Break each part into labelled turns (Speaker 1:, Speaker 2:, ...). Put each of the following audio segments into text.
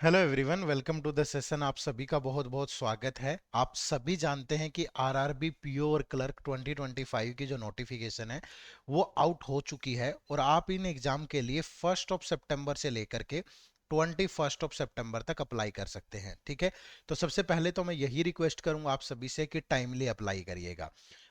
Speaker 1: Hello everyone, welcome to the session. आप सभी का बहुत बहुत स्वागत है। आप सभी जानते हैं कि आरआरबी पीओ और क्लर्क 2025 की जो नोटिफिकेशन है वो आउट हो चुकी है और आप इन एग्जाम के लिए 1 से लेकर के 21 तक अप्लाई कर सकते हैं। ठीक है, तो सबसे पहले तो मैं यही रिक्वेस्ट करूंगा आप सभी से कि टाइमली अप्लाई करिएगा।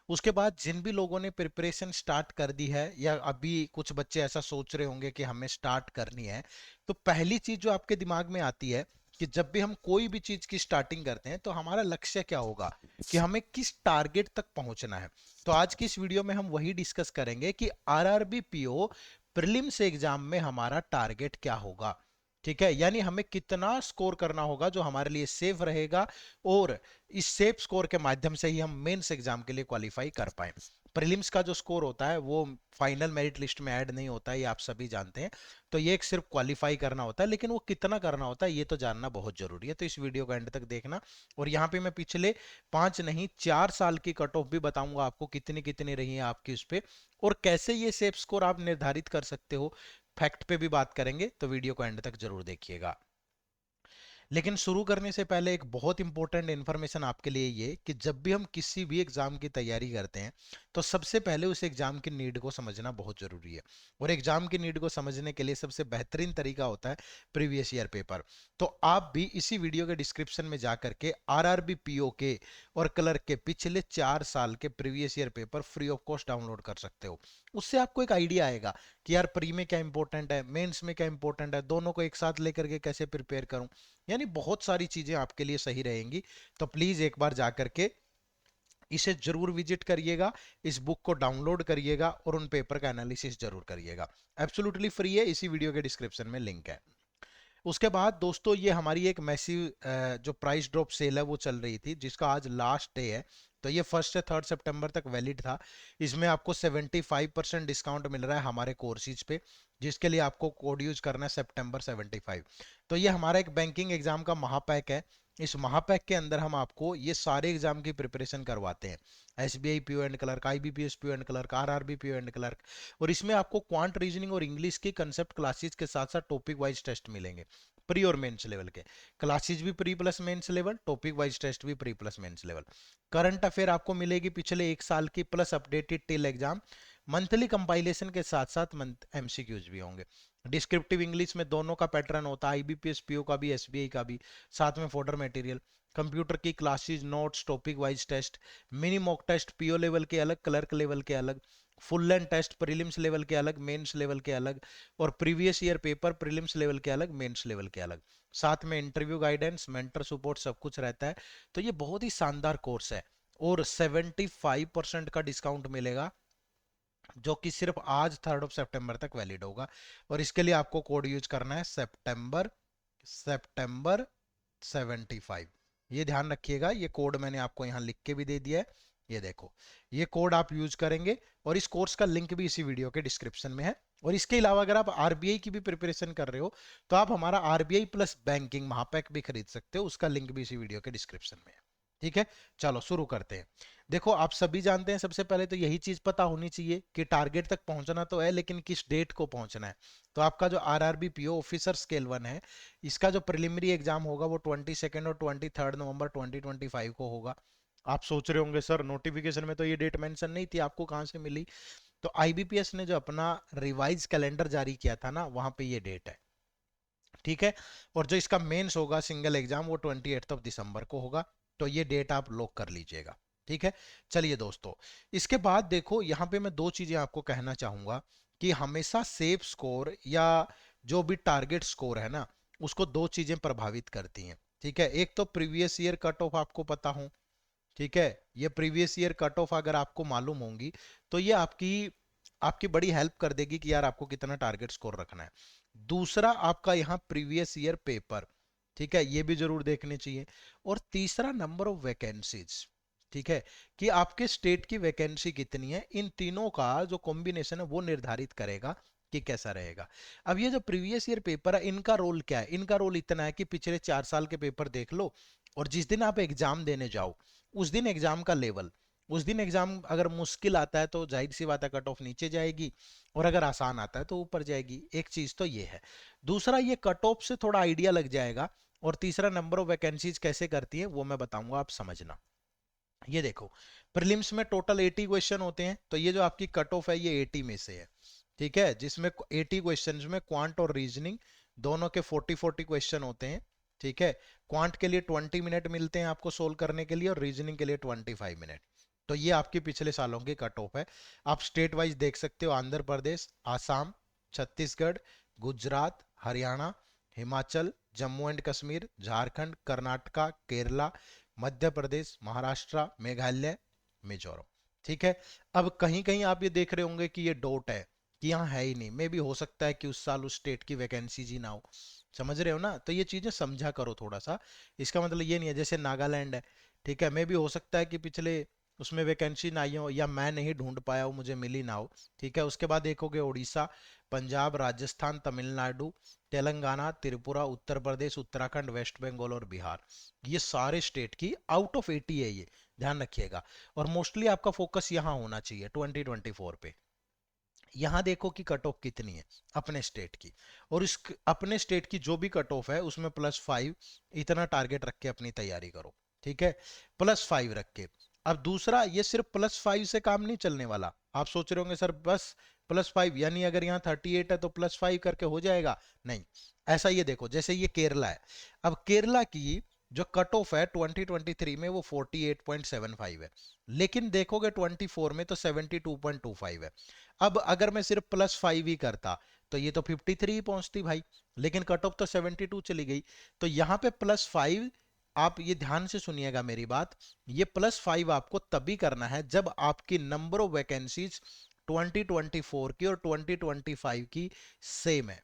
Speaker 1: उसके बाद जिन भी लोगों ने प्रिपरेशन स्टार्ट कर दी है या अभी कुछ बच्चे ऐसा सोच रहे होंगे कि हमें स्टार्ट करनी है, तो पहली चीज जो आपके दिमाग में आती है कि जब भी हम कोई भी चीज की स्टार्टिंग करते हैं तो हमारा लक्ष्य क्या होगा, कि हमें किस टारगेट तक पहुंचना है। तो आज की इस वीडियो में हम वही डिस्कस करेंगे कि आरआरबी पीओ प्रीलिम्स एग्जाम में हमारा टारगेट क्या होगा। ठीक है, यानी हमें कितना स्कोर करना होगा जो हमारे लिए सेफ रहेगा और इस सेफ स्कोर के माध्यम से ही हम मेंस एग्जाम के लिए क्वालिफाई कर पाए। प्रीलिम्स का जो स्कोर होता है वो फाइनल मेरिट लिस्ट में ऐड नहीं होता है, ये आप सभी जानते हैं। तो ये एक सिर्फ क्वालिफाई करना होता है, लेकिन वो कितना करना होता है ये तो जानना बहुत जरूरी है। तो इस वीडियो को एंड तक देखना। और यहाँ पे मैं पिछले 5 नहीं 4 साल की कट ऑफ भी बताऊंगा आपको कितनी कितनी रही है आपकी उस पे, और कैसे ये सेफ स्कोर आप निर्धारित कर सकते हो, फैक्ट पे भी बात करेंगे। तो वीडियो को एंड तक जरूर देखिएगा। लेकिन शुरू करने से पहले एक बहुत इंपॉर्टेंट इन्फॉर्मेशन आपके लिए ये कि जब भी हम किसी भी एग्जाम की तैयारी करते हैं तो सबसे पहले उस एग्जाम की नीड को समझना बहुत जरूरी है। और एग्जाम की नीड को समझने के लिए सबसे बेहतरीन तरीका होता है प्रीवियस ईयर पेपर। तो आप भी इसी वीडियो के डिस्क्रिप्शन में जा करके आरआरबी पीओ के और क्लर्क के पिछले 4 साल के previous year paper free of cost download कर सकते हो। उससे आपको एक आइडिया आएगा कि यार प्री में क्या इंपॉर्टेंट है, मेंस में क्या इंपॉर्टेंट है, दोनों को एक साथ लेकर के कैसे प्रिपेयर करूं। यानी बहुत सारी चीजें आपके लिए सही रहेंगी। तो प्लीज एक बार जाकर के इसे जरूर विजिट करिएगा, इस बुक को डाउनलोड करिएगा और उन पेपर का एनालिसिस जरूर करिएगा। एब्सोल्युटली फ्री है, इसी वीडियो के डिस्क्रिप्शन में लिंक है। उसके बाद दोस्तों ये हमारी एक मैसिव जो प्राइस ड्रॉप सेल है वो चल रही थी, जिसका आज लास्ट डे है। तो ये 1 से 3 सितंबर तक वैलिड था। इसमें आपको 75% डिस्काउंट मिल रहा है हमारे कोर्सेज पे, जिसके लिए आपको कोड यूज करना है September 75। तो ये हमारा एक बैंकिंग एग्जाम का महापैक है। इस महापैक के अंदर हम आपको ये सारे एग्जाम की प्रिपरेशन करवाते हैं। SBI PO and clerk, IBPS PO and clerk, RRB PO and clerk. और इसमें आपको क्वांट रीजनिंग और इंग्लिश की कंसेप्ट क्लासेस के साथ साथ टॉपिक वाइज टेस्ट मिलेंगे, प्री और मेंस लेवल के। क्लासेस भी pre plus mains level, topic wise test भी pre plus mains level. Current affair आपको मिलेगी पिछले 1 साल की plus updated till exam. Monthly compilation के साथ साथ मंथ एमसीक्यूज भी होंगे। डिस्क्रिप्टिव इंग्लिश में दोनों का पैटर्न होता है, आईबीपीएस पीओ का भी एसबीआई का भी। साथ में फोल्डर मटेरियल, कंप्यूटर की classes, notes, topic wise test, mini mock test PO level के अलग, क्लर्क लेवल के अलग, full length test prelims level के अलग, मेंस लेवल के अलग, और previous year paper prelims level के अलग, मेंस लेवल के अलग। साथ में इंटरव्यू गाइडेंस, मेंटर सपोर्ट सब कुछ रहता है। तो ये बहुत ही शानदार कोर्स है और 75% का डिस्काउंट मिलेगा, जो कि सिर्फ आज 3 सितंबर तक वैलिड होगा। और इसके लिए आपको कोड यूज करना है सेप्टेम्बर सेप्टेम्बर 75। ये ध्यान रखिएगा, ये कोड मैंने आपको यहाँ लिख के भी दे दिया है। ये देखो, ये कोड आप यूज करेंगे और इस कोर्स का लिंक भी इसी वीडियो के डिस्क्रिप्शन में है। और इसके अलावा अगर आप आरबीआई की भी प्रिपरेशन कर रहे हो तो आप हमारा आरबीआई प्लस बैंकिंग महापैक भी खरीद सकते हो, उसका लिंक भी इसी वीडियो के डिस्क्रिप्शन में है। ठीक है, चलो शुरू करते हैं। देखो आप सभी जानते हैं, सबसे पहले तो यही चीज पता होनी चाहिए कि टारगेट तक पहुंचना तो है, लेकिन किस डेट को पहुंचना है। तो आपका जो आरआरबी पीओ ऑफिसर स्केल 1 है, इसका जो प्रिलिमिनरी एग्जाम होगा वो 22 और 23 नवंबर 2025 को होगा। आप सोच रहे होंगे सर नोटिफिकेशन में तो ये डेट मेंशन नहीं थी, आपको कहां से मिली। तो आईबीपीएस ने जो अपना रिवाइज कैलेंडर जारी किया था ना, वहां पे ये डेट है। ठीक है, और जो इसका मेंस होगा सिंगल एग्जाम वो 28 दिसंबर को होगा। तो ये डेट आप लॉक कर लीजिएगा। ठीक है, चलिए दोस्तों, इसके बाद देखो यहाँ पे मैं दो चीजें आपको कहना चाहूंगा कि हमेशा सेफ स्कोर या जो भी टारगेट स्कोर है ना, उसको दो चीजें प्रभावित करती हैं। ठीक है, एक तो प्रीवियस ईयर कट ऑफ आपको पता हो। ठीक है, ये प्रीवियस ईयर कट ऑफ अगर आपको मालूम होंगी तो ये आपकी आपकी बड़ी हेल्प कर देगी कि यार आपको कितना टारगेट स्कोर रखना है। दूसरा आपका यहाँ प्रीवियस ईयर पेपर, ठीक है, ये भी जरूर देखने चाहिए। और तीसरा नंबर ऑफ वैकेंसीज। ठीक है, कि आपके स्टेट की वैकेंसी कितनी है, इन तीनों का जो कॉम्बिनेशन है वो निर्धारित करेगा कि कैसा रहेगा। अब ये जो प्रीवियस ईयर पेपर है, इनका रोल क्या है, इनका रोल इतना है कि पिछले 4 साल के पेपर देख लो और जिस दिन आप एग्जाम देने जाओ उस दिन एग्जाम का लेवल उस दिन एग्जाम अगर मुश्किल आता है तो जाहिर सी बात है कट ऑफ नीचे जाएगी, और अगर आसान आता है तो ऊपर जाएगी। एक चीज तो ये है। दूसरा, ये कट ऑफ से थोड़ा आइडिया लग जाएगा। और तीसरा, नंबर ऑफ वैकेंसीज कैसे करती है वो मैं बताऊंगा, आप समझना। ये देखो, प्रीलिम्स में टोटल 80 क्वेश्चन होते हैं, तो ये जो आपकी कट ऑफ है ये 80 में से है। ठीक है, जिसमें 80 क्वेश्चंस में क्वांट और रीजनिंग दोनों के 40-40 क्वेश्चन होते हैं। ठीक है, क्वांट के लिए 20 मिनट मिलते हैं आपको सोल्व करने के लिए, और रीजनिंग के लिए 25 मिनट। तो ये आपके पिछले सालों की कट ऑफ है। आप स्टेट वाइज देख सकते हो, आंध्र प्रदेश, आसाम, छत्तीसगढ़, गुजरात, हरियाणा, हिमाचल, जम्मू एंड कश्मीर, झारखंड, कर्नाटका, केरला, मध्य प्रदेश, महाराष्ट्र, मेघालय, मिजोरम। ठीक है। अब कहीं कहीं आप ये देख रहे होंगे कि ये डॉट है, कि यहाँ है ही नहीं। मे भी हो सकता है कि उस साल उस स्टेट की वैकेंसीज ही ना हो। समझ रहे हो ना? तो ये चीजें समझा करो थोड़ा सा। इसका मतलब ये नहीं है, जैसे नागालैंड है, ठीक है, मे भी हो सकता है कि पिछले उसमें वैकेंसी ना आई हो, या मैं नहीं ढूंढ पाया हूँ, मुझे मिली ना हो। ठीक है, उसके बाद देखोगे उड़ीसा, पंजाब, राजस्थान, तमिलनाडु, तेलंगाना, त्रिपुरा, उत्तर प्रदेश, उत्तराखंड, वेस्ट बंगाल और बिहार। ये सारे स्टेट की आउट ऑफ 80 है ये, ध्यान रखिएगा। और मोस्टली आपका फोकस यहाँ होना चाहिए 2024 पे। यहाँ देखो कि कट ऑफ कितनी है अपने स्टेट की, और इस अपने स्टेट की जो भी कट ऑफ है उसमें +5 इतना टारगेट रख के अपनी तैयारी करो। ठीक है, +5 रख के। अब दूसरा, ये सिर्फ +5 से काम नहीं चलने वाला। आप सोच रहे होंगे सर बस +5 यानी अगर यहाँ 38 है तो +5 करके हो जाएगा? नहीं, ऐसा ये देखो, जैसे ये केरला है। अब केरला की जो कट ऑफ है 2023 में वो 48.75 है, लेकिन देखोगे 24 में तो 72.25 है। अब अगर मैं सिर्फ +5 ही करता तो ये तो 53 ही पहुंचती भाई, लेकिन कट ऑफ तो 72 चली गई। तो यहाँ पे +5, आप ये ध्यान से सुनिएगा मेरी बात, ये +5 आपको तभी करना है जब आपकी नंबर ऑफ वैकेंसीज 2024 की और 2025 की सेम है।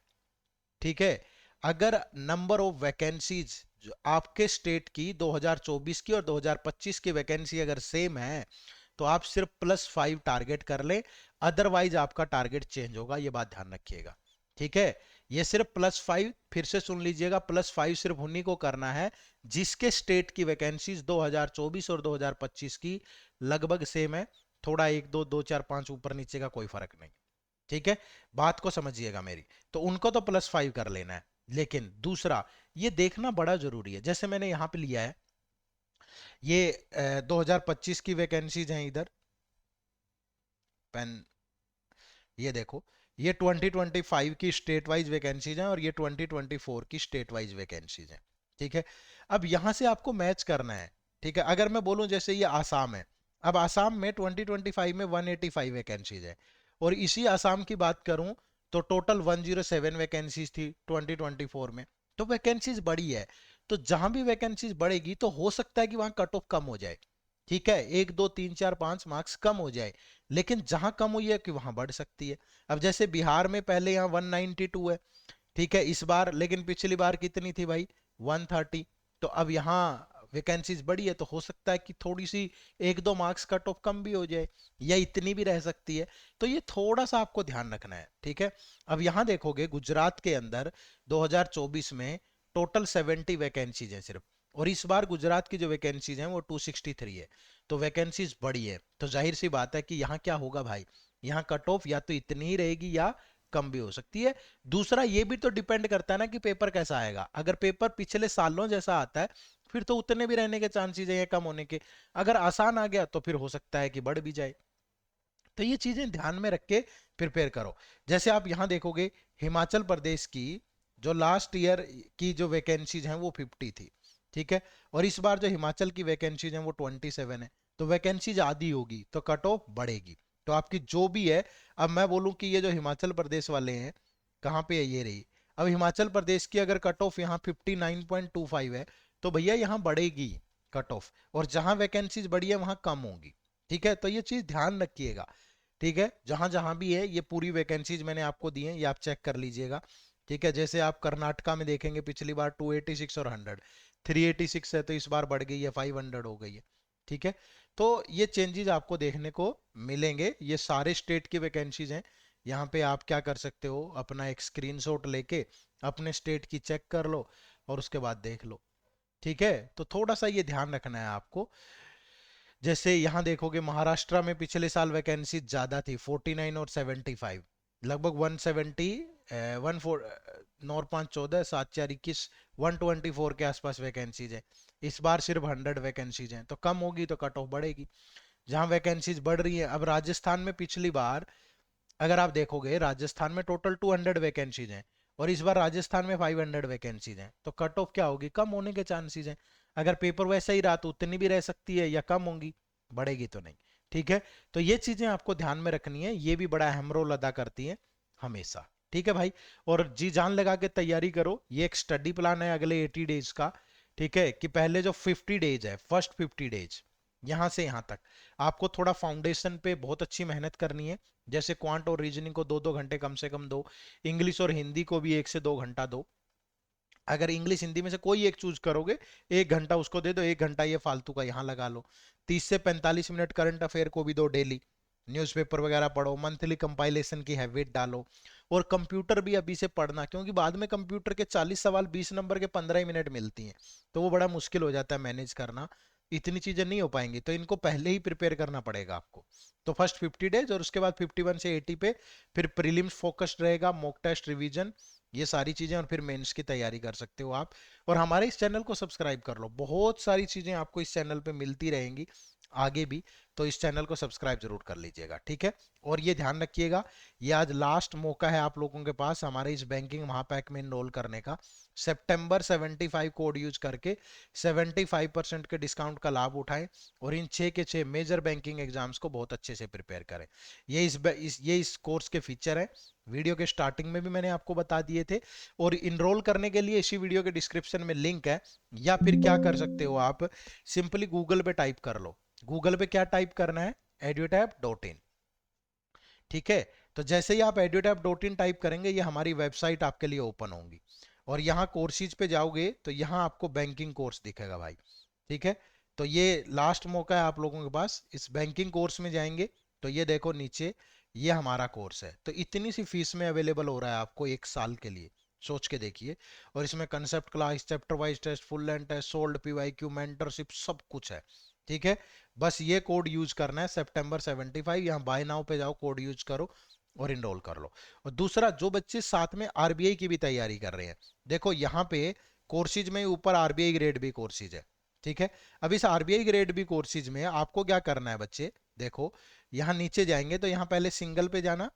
Speaker 1: ठीक है, अगर नंबर ऑफ वैकेंसीज आपके स्टेट की 2024 की और 2025 की वैकेंसी अगर सेम है तो आप सिर्फ +5 टारगेट कर ले, अदरवाइज आपका टारगेट चेंज होगा, ये बात ध्यान रखिएगा। ठीक है, ये सिर्फ +5, फिर से सुन लीजिएगा, +5 सिर्फ उन्हीं को करना है जिसके स्टेट की वैकेंसीज 2024 और 2025 की लगभग सेम है। थोड़ा 1 2 2 4 5 ऊपर नीचे का कोई फर्क नहीं। ठीक है, बात को समझिएगा मेरी। तो उनको तो +5 कर लेना है। लेकिन दूसरा, ये देखना बड़ा जरूरी है, जैसे मैंने यहां पे लिया है, ये 2025 की वैकेंसीज हैं इधर, पेन, ये देखो, ये 2025 की स्टेट वाइज वैकेंसीज हैं और ये 2024 की स्टेट वाइज वैकेंसीज हैं। ठीक है, अब यहां से आपको मैच करना है। ठीक है, अगर मैं बोलूं जैसे ये आसाम है, अब आसाम में 2025 में 185 वैकेंसीज है, और इसी आसाम की बात करूं तो टोटल 107 वैकेंसीज थी 2024 में। तो वैकेंसीज बढ़ी है, तो जहां भी वैकेंसीज बढ़ेगी तो हो सकता है कि वहां कट ऑफ कम हो जाए। ठीक है, 1 2 3 4 5 मार्क्स कम हो जाए, लेकिन जहां कम हुई है कि वहां बढ़ सकती है। अब जैसे बिहार में पहले यहाँ 192 है, ठीक है, इस बार, लेकिन पिछली बार कितनी थी भाई? 130। तो अब यहाँ वैकेंसीज बढ़ी है तो हो सकता है कि थोड़ी सी 1 2 मार्क्स कट ऑफ कम भी हो जाए, या इतनी भी रह सकती है। तो ये थोड़ा सा आपको ध्यान रखना है। ठीक है, अब यहाँ देखोगे गुजरात के अंदर 2024 में टोटल 70 वैकेंसीज हैं सिर्फ, और इस बार गुजरात की जो वैकेंसीज हैं वो 263 है। तो वैकेंसीज बढ़ी है, तो जाहिर सी बात है कि यहाँ क्या होगा भाई, यहाँ कट ऑफ या तो इतनी ही रहेगी या कम भी हो सकती है। दूसरा, ये भी तो डिपेंड करता है ना कि पेपर कैसा आएगा। अगर पेपर पिछले सालों जैसा आता है फिर तो उतने भी रहने के चांसेस है कम होने के। अगर आसान आ गया तो फिर हो सकता है कि बढ़ भी जाए। तो ये चीजें ध्यान में रख के प्रिपेयर करो। जैसे आप यहाँ देखोगे, हिमाचल प्रदेश की जो लास्ट ईयर की जो वैकेंसीज हैं वो 50 थी। ठीक है, और इस बार जो हिमाचल की वैकेंसीज हैं वो 27 है। तो वैकेंसीज आधी होगी तो कट ऑफ बढ़ेगी। तो आपकी जो भी है, अब मैं बोलूं कि ये जो हिमाचल प्रदेश वाले हैं, कहाँ पे है, ये रही। अब हिमाचल प्रदेश की अगर कट ऑफ यहाँ 59.25 है तो भैया यहाँ बढ़ेगी कट ऑफ, और जहां वैकेंसीज बढ़ी है वहां कम होगी। ठीक है, तो ये चीज ध्यान रखिएगा। ठीक है, जहां जहां भी है ये पूरी वैकेंसीज मैंने आपको दी है, ये आप चेक कर लीजिएगा। ठीक है, जैसे आप कर्नाटका में देखेंगे पिछली बार 286 और 100, 386 है तो इस बार बढ़ गई है, 500 हो गई है। ठीक है, तो ये चेंजेस आपको देखने को मिलेंगे। ये सारे स्टेट की वैकेंसीज हैं। यहाँ पे आप क्या कर सकते हो, अपना एक स्क्रीनशॉट लेके अपने स्टेट की चेक कर लो और उसके बाद देख लो। ठीक है, तो थोड़ा सा ये ध्यान रखना है आपको। जैसे यहाँ देखोगे महाराष्ट्र में पिछले साल वैकेंसी ज्यादा थी 49 और 75, लगभग 170, 14, 9 5 14 7 4 21, 124 के आसपास वैकेंसीज है। इस बार सिर्फ 100 वैकेंसीज हैं, तो कम होगी तो कट ऑफ बढ़ेगी। जहां वैकेंसीज बढ़ रही है, अब राजस्थान में पिछली बार अगर आप देखोगे राजस्थान में टोटल 200 वैकेंसीज हैं, और इस बार राजस्थान में 500 वैकेंसीज हैं, तो कट ऑफ क्या होगी, कम होने के चांसेस हैं। अगर पेपर वैसा ही रहा तो उतनी भी रह सकती है या कम होंगी, बढ़ेगी तो नहीं। ठीक है, तो ये चीजें आपको ध्यान में रखनी है, ये भी बड़ा अहम रोल अदा करती है हमेशा। ठीक है भाई, और जी जान लगा के तैयारी करो। ये एक स्टडी प्लान है अगले 80 डेज का। ठीक है, कि पहले जो 50 डेज है, फर्स्ट 50 डेज यहां से यहां तक आपको थोड़ा फाउंडेशन पे बहुत अच्छी मेहनत करनी है। जैसे क्वांट और रीजनिंग को 2 2 घंटे कम से कम दो, इंग्लिश और हिंदी को भी 1 से 2 घंटा दो। अगर इंग्लिश हिंदी में से कोई एक चूज करोगे, 1 घंटा उसको दे दो, 1 घंटा ये फालतू का यहाँ लगा लो। 30 से 45 मिनट करंट अफेयर को भी दो डेली, न्यूज़पेपर वगैरह पढ़ो, मंथली कंपाइलेशन की हैबिट डालो। और कंप्यूटर भी अभी से पढ़ना, क्योंकि बाद में कंप्यूटर के 40 सवाल 20 नंबर के 15 ही मिनट मिलती हैं, तो वो बड़ा मुश्किल हो जाता है मैनेज करना, इतनी चीजें नहीं हो पाएंगी, तो इनको पहले ही प्रिपेयर करना पड़ेगा आपको। तो फर्स्ट 50 डेज और उसके बाद 51 से 80 पे फिर प्रीलिम्स फोकस्ड रहेगा, मॉक टेस्ट, रिवीजन, ये सारी चीजें, और फिर मेंस की तैयारी कर सकते हो आप। और हमारे इस चैनल को सब्सक्राइब कर लो, बहुत सारी चीजें आपको इस चैनल पे मिलती रहेंगी आगे भी, तो इस चैनल को सब्सक्राइब जरूर कर लीजिएगा। ठीक है, और ये ध्यान रखिएगा, ये आज लास्ट मौका है आप लोगों के पास हमारे इस बैंकिंग महापैक में इनरोल करने का। सितंबर 75 कोड यूज करके 75% के डिस्काउंट का लाभ उठाएं, और इन 6 के 6 मेजर बैंकिंग एग्जाम्स को बहुत अच्छे से प्रिपेयर करें। ये इस कोर्स के फीचर हैं, वीडियो के स्टार्टिंग में भी मैंने आपको बता दिए थे। और इनरोल करने के लिए इसी वीडियो के डिस्क्रिप्शन में लिंक है, या फिर क्या कर सकते हो आप, सिंपली गूगल पे टाइप कर लो। गूगल पे क्या टाइप करना है, edutap.in। ठीक है, तो जैसे ही आप edutap.in टाइप करेंगे, ये हमारी वेबसाइट आपके लिए ओपन होगी, और यहाँ कोर्सेज पे जाओगे तो यहाँ आपको बैंकिंग कोर्स दिखेगा भाई। ठीक है, तो ये लास्ट मौका है आप लोगों के पास, इस बैंकिंग कोर्स में जाएंगे तो ये देखो नीचे, ये हमारा कोर्स है, तो इतनी सी फीस में अवेलेबल हो रहा है आपको 1 साल के लिए, सोच के देखिए। और इसमें concept class, chapter wise test, full length test, solved PYQ, mentorship, सब कुछ है। ठीक है, बस ये कोड यूज करना है सितंबर 75, यहाँ बाय नाउ पे जाओ, कोड यूज करो और इनरोल कर लो। और दूसरा, जो बच्चे साथ में आरबीआई की भी तैयारी कर रहे हैं, देखो यहाँ पे कोर्सेज में ऊपर आरबीआई ग्रेड बी कोर्सेज है। ठीक है, अब इस आरबीआई ग्रेड बी कोर्सेज में आपको क्या करना है बच्चे, देखो यहाँ नीचे जाएंगे तो यहाँ पहले सिंगल पे जाना।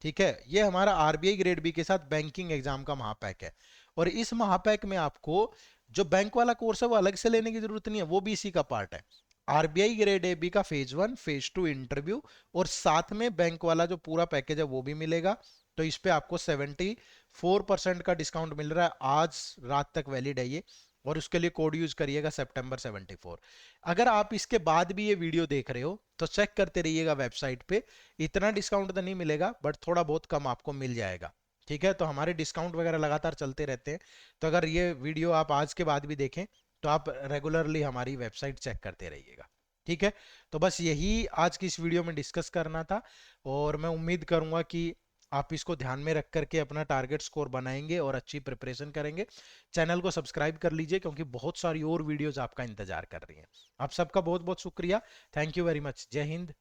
Speaker 1: ठीक है, ये हमारा आरबीआई ग्रेड बी के साथ बैंकिंग एग्जाम का महापैक है, और इस महापैक में आपको जो बैंक वाला कोर्स है वो अलग से लेने की जरूरत नहीं है, वो भी इसी का पार्ट है। आरबीआई ग्रेड ए बी का फेज 1 फेज 2 इंटरव्यू, और साथ में बैंक वाला जो पूरा पैकेज है वो भी मिलेगा। तो इस पे आपको 74% का डिस्काउंट मिल रहा है, आज रात तक वैलिड है ये, और उसके लिए कोड यूज करिएगा सितंबर 74। अगर आप इसके बाद भी ये वीडियो देख रहे हो तो चेक करते रहिएगा वेबसाइट पे, इतना डिस्काउंट तो नहीं मिलेगा बट थोड़ा बहुत कम आपको मिल जाएगा। ठीक है, तो हमारे डिस्काउंट वगैरह लगातार चलते रहते हैं, तो अगर ये वीडियो आप आज के बाद भी देखें तो आप रेगुलरली हमारी वेबसाइट चेक करते रहिएगा। ठीक है, तो बस यही आज की इस वीडियो में डिस्कस करना था, और मैं उम्मीद करूंगा कि आप इसको ध्यान में रख करके अपना टारगेट स्कोर बनाएंगे और अच्छी प्रिपरेशन करेंगे। चैनल को सब्सक्राइब कर लीजिए, क्योंकि बहुत सारी और वीडियोस आपका इंतजार कर रही हैं। आप सबका बहुत बहुत शुक्रिया, थैंक यू वेरी मच। जय हिंद,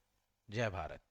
Speaker 1: जय भारत।